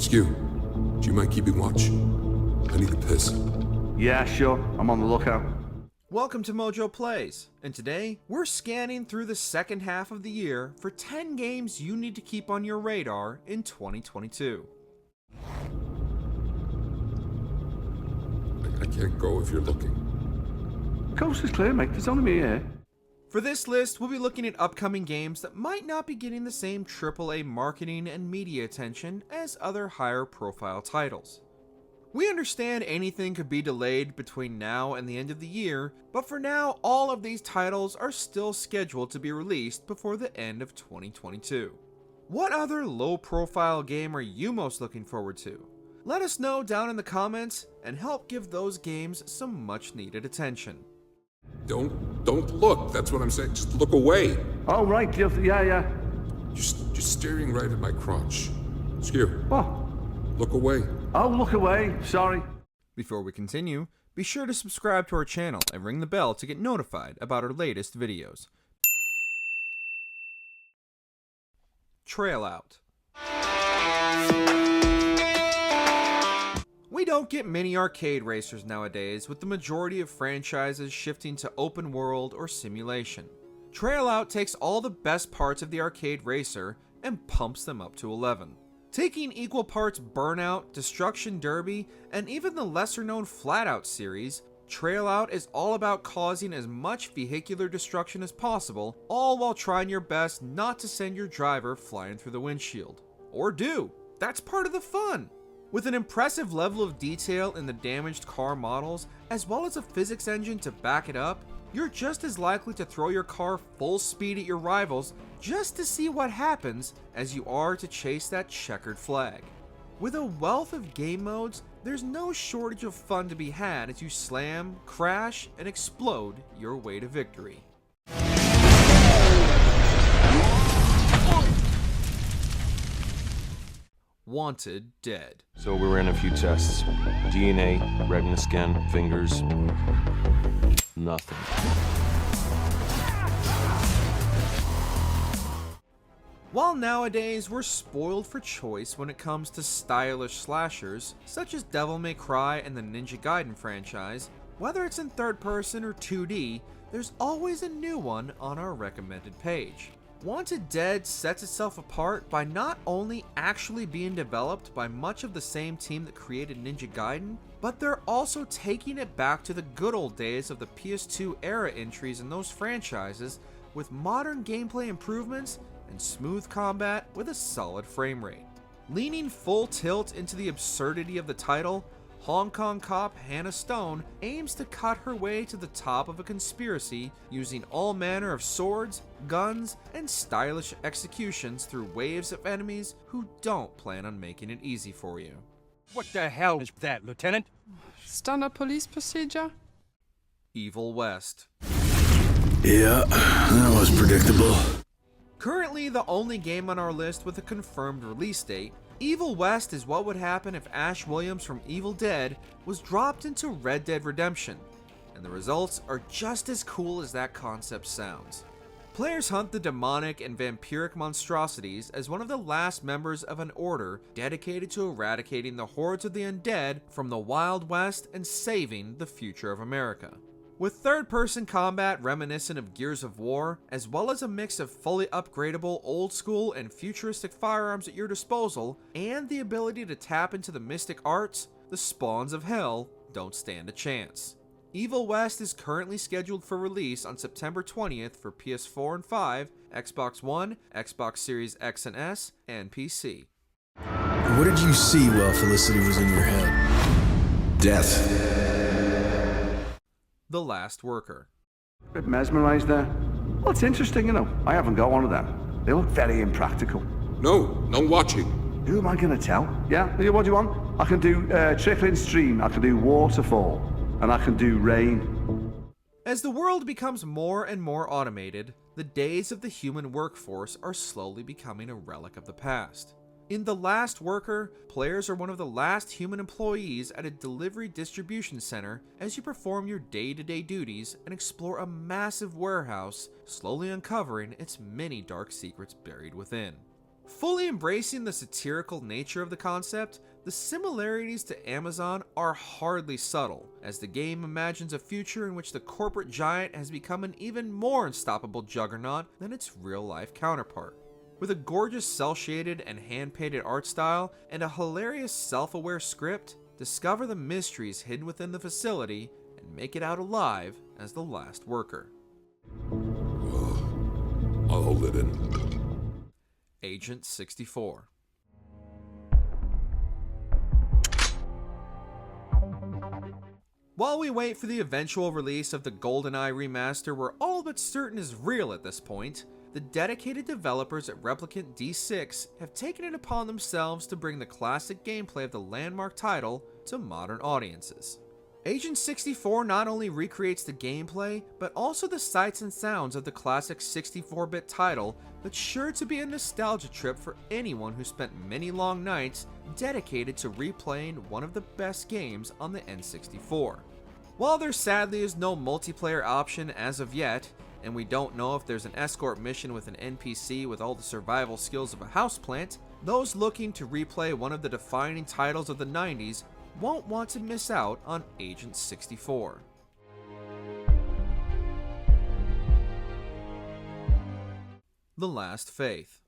Skew, do you mind keeping watch? I need a piss. Yeah, sure. I'm on the lookout. Welcome to MojoPlays, and today we're scanning through the second half of the year for 10 games you need to keep on your radar in 2022. I can't go if you're looking. Coast is clear, mate. There's only me here. For this list, we'll be looking at upcoming games that might not be getting the same AAA marketing and media attention as other higher profile titles. We understand anything could be delayed between now and the end of the year, but for now, all of these titles are still scheduled to be released before the end of 2022. What other low-profile game are you most looking forward to? Let us know down in the comments and help give those games some much-needed attention. Don't look. That's what I'm saying. Just look away. Oh, right. Yeah. You're staring right at my crotch. Skew, What? look away. Oh, look away. Sorry. Before we continue, be sure to subscribe to our channel and ring the bell to get notified about our latest videos. Trail Out. We don't get many arcade racers nowadays, with the majority of franchises shifting to open world or simulation. Trail Out takes all the best parts of the arcade racer and pumps them up to 11. Taking equal parts Burnout, Destruction Derby, and even the lesser known Flatout series, Trail Out is all about causing as much vehicular destruction as possible, all while trying your best not to send your driver flying through the windshield. Or do. That's part of the fun. With an impressive level of detail in the damaged car models, as well as a physics engine to back it up, you're just as likely to throw your car full speed at your rivals just to see what happens as you are to chase that checkered flag. With a wealth of game modes, there's no shortage of fun to be had as you slam, crash, and explode your way to victory. Wanted Dead. So we ran a few tests. DNA, retina scan, fingers, nothing. While nowadays we're spoiled for choice when it comes to stylish slashers, such as Devil May Cry and the Ninja Gaiden franchise, whether it's in third person or 2D, there's always a new one on our recommended page. Wanted Dead sets itself apart by not only actually being developed by much of the same team that created Ninja Gaiden, but they're also taking it back to the good old days of the PS2 era entries in those franchises with modern gameplay improvements and smooth combat with a solid frame rate. Leaning full tilt into the absurdity of the title, Hong Kong cop Hannah Stone aims to cut her way to the top of a conspiracy using all manner of swords, guns, and stylish executions through waves of enemies who don't plan on making it easy for you. What the hell is that, Lieutenant? Standard police procedure? Evil West. Yeah, that was predictable. Currently the only game on our list with a confirmed release date, Evil West is what would happen if Ash Williams from Evil Dead was dropped into Red Dead Redemption, and the results are just as cool as that concept sounds. Players hunt the demonic and vampiric monstrosities as one of the last members of an order dedicated to eradicating the hordes of the undead from the Wild West and saving the future of America. With third-person combat reminiscent of Gears of War, as well as a mix of fully upgradable old-school and futuristic firearms at your disposal, and the ability to tap into the mystic arts, the spawns of hell don't stand a chance. Evil West is currently scheduled for release on September 20th for PS4 and 5, Xbox One, Xbox Series X and S, and PC. What did you see while Felicity was in your head? Death. The Last Worker. Bit mesmerized there. Well, it's interesting, you know. I haven't got one of them. They look very impractical. No watching. Who am I going to tell? Yeah, what do you want? I can do trickling stream, I can do waterfall, and I can do rain. As the world becomes more and more automated, the days of the human workforce are slowly becoming a relic of the past. In The Last Worker, players are one of the last human employees at a delivery distribution center as you perform your day-to-day duties and explore a massive warehouse, slowly uncovering its many dark secrets buried within. Fully embracing the satirical nature of the concept, the similarities to Amazon are hardly subtle, as the game imagines a future in which the corporate giant has become an even more unstoppable juggernaut than its real-life counterpart. With a gorgeous cel-shaded and hand-painted art style and a hilarious self-aware script, discover the mysteries hidden within the facility and make it out alive as the last worker. I'll hold it in. Agent 64. While we wait for the eventual release of the GoldenEye remaster we're all but certain is real at this point, the dedicated developers at Replicant D6 have taken it upon themselves to bring the classic gameplay of the landmark title to modern audiences. Agent 64 not only recreates the gameplay, but also the sights and sounds of the classic 64-bit title that's sure to be a nostalgia trip for anyone who spent many long nights dedicated to replaying one of the best games on the N64. While there sadly is no multiplayer option as of yet, and we don't know if there's an escort mission with an NPC with all the survival skills of a houseplant, those looking to replay one of the defining titles of the 90s won't want to miss out on Agent 64. The Last Faith.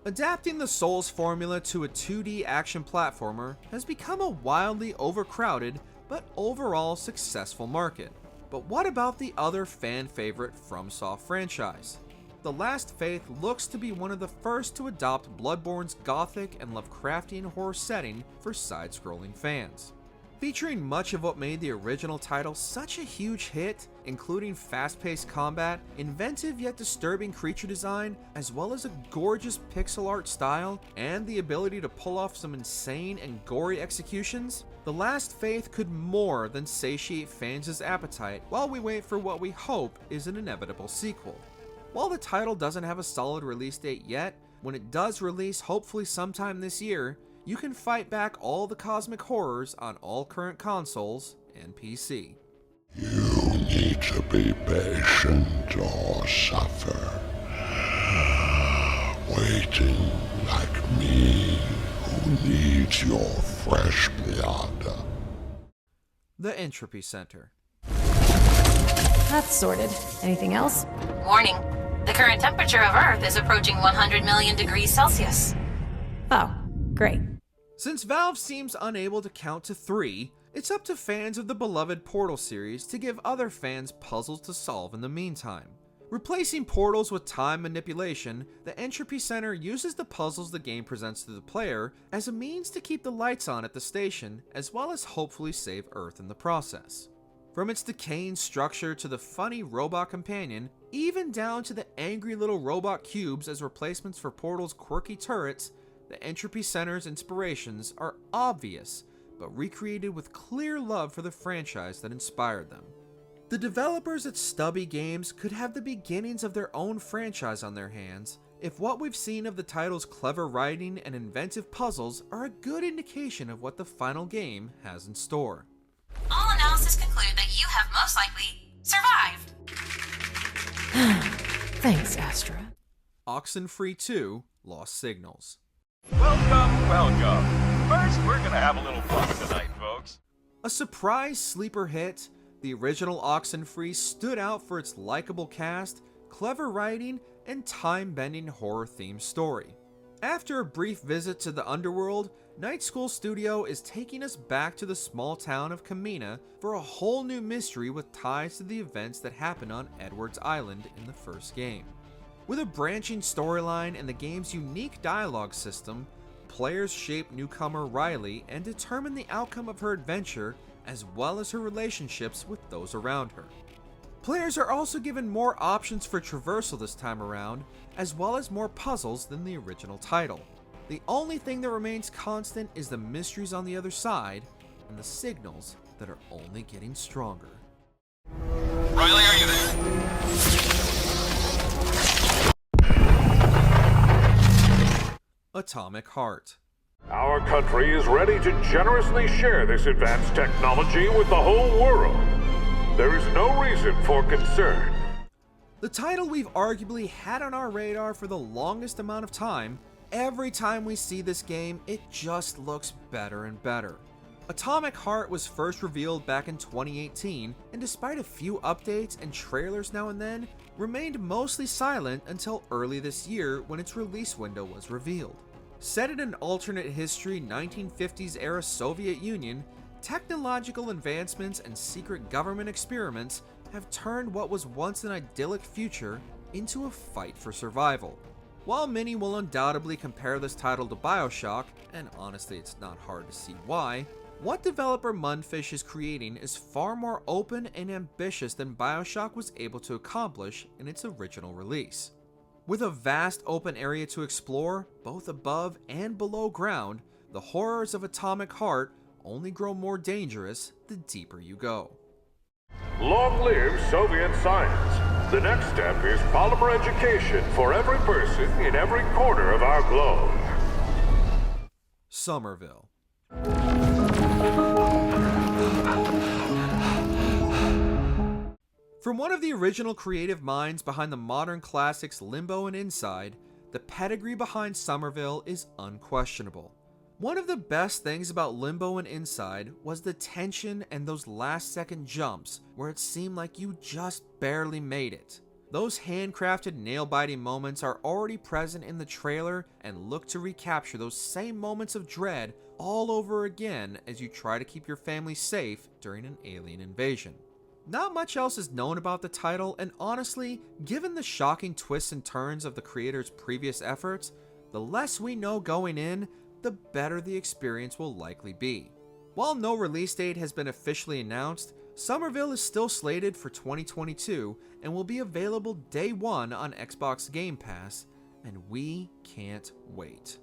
Adapting the Souls formula to a 2D action platformer has become a wildly overcrowded but overall successful market. But what about the other fan favorite FromSoft franchise? The Last Faith looks to be one of the first to adopt Bloodborne's gothic and Lovecraftian horror setting for side-scrolling fans. Featuring much of what made the original title such a huge hit, including fast-paced combat, inventive yet disturbing creature design, as well as a gorgeous pixel art style, and the ability to pull off some insane and gory executions, The Last Faith could more than satiate fans' appetite while we wait for what we hope is an inevitable sequel. While the title doesn't have a solid release date yet, when it does release hopefully sometime this year, you can fight back all the cosmic horrors on all current consoles and PC. You need to be patient or suffer. Waiting like me, who needs your fresh blood. The Entropy Center. That's sorted. Anything else? Warning. The current temperature of Earth is approaching 100 million degrees Celsius. Oh, great. Since Valve seems unable to count to 3, it's up to fans of the beloved Portal series to give other fans puzzles to solve in the meantime. Replacing portals with time manipulation, the Entropy Center uses the puzzles the game presents to the player as a means to keep the lights on at the station, as well as hopefully save Earth in the process. From its decaying structure to the funny robot companion, even down to the angry little robot cubes as replacements for Portal's quirky turrets, the Entropy Center's inspirations are obvious, but recreated with clear love for the franchise that inspired them. The developers at Stubby Games could have the beginnings of their own franchise on their hands if what we've seen of the title's clever writing and inventive puzzles are a good indication of what the final game has in store. All analysis conclude that you have most likely survived. Thanks, Astra. Oxenfree II: Lost Signals. Welcome. First, we're gonna have a little fun tonight, folks. A surprise sleeper hit, the original Oxenfree stood out for its likable cast, clever writing, and time-bending horror-themed story. After a brief visit to the underworld, Night School Studio is taking us back to the small town of Kamina for a whole new mystery with ties to the events that happened on Edwards Island in the first game. With a branching storyline and the game's unique dialogue system, players shape newcomer Riley and determine the outcome of her adventure, as well as her relationships with those around her. Players are also given more options for traversal this time around, as well as more puzzles than the original title. The only thing that remains constant is the mysteries on the other side, and the signals that are only getting stronger. Riley, are you there? Atomic Heart. Our country is ready to generously share this advanced technology with the whole world. There is no reason for concern. The title we've arguably had on our radar for the longest amount of time, every time we see this game, it just looks better and better. Atomic Heart was first revealed back in 2018, and despite a few updates and trailers now and then, remained mostly silent until early this year when its release window was revealed. Set in an alternate history 1950s era Soviet Union, technological advancements and secret government experiments have turned what was once an idyllic future into a fight for survival. While many will undoubtedly compare this title to BioShock, and honestly it's not hard to see why, what developer Mundfish is creating is far more open and ambitious than BioShock was able to accomplish in its original release. With a vast open area to explore, both above and below ground, the horrors of Atomic Heart only grow more dangerous the deeper you go. Long live Soviet science. The next step is polymer education for every person in every corner of our globe. Somerville. From one of the original creative minds behind the modern classics Limbo and Inside, the pedigree behind Somerville is unquestionable. One of the best things about Limbo and Inside was the tension and those last-second jumps where it seemed like you just barely made it. Those handcrafted nail-biting moments are already present in the trailer and look to recapture those same moments of dread all over again as you try to keep your family safe during an alien invasion. Not much else is known about the title, and honestly, given the shocking twists and turns of the creator's previous efforts, the less we know going in, the better the experience will likely be. While no release date has been officially announced, Somerville is still slated for 2022 and will be available day one on Xbox Game Pass, and we can't wait.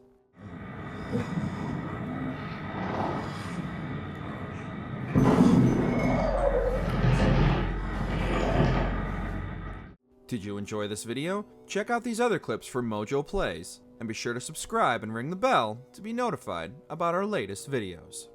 Did you enjoy this video? Check out these other clips from MojoPlays, and be sure to subscribe and ring the bell to be notified about our latest videos.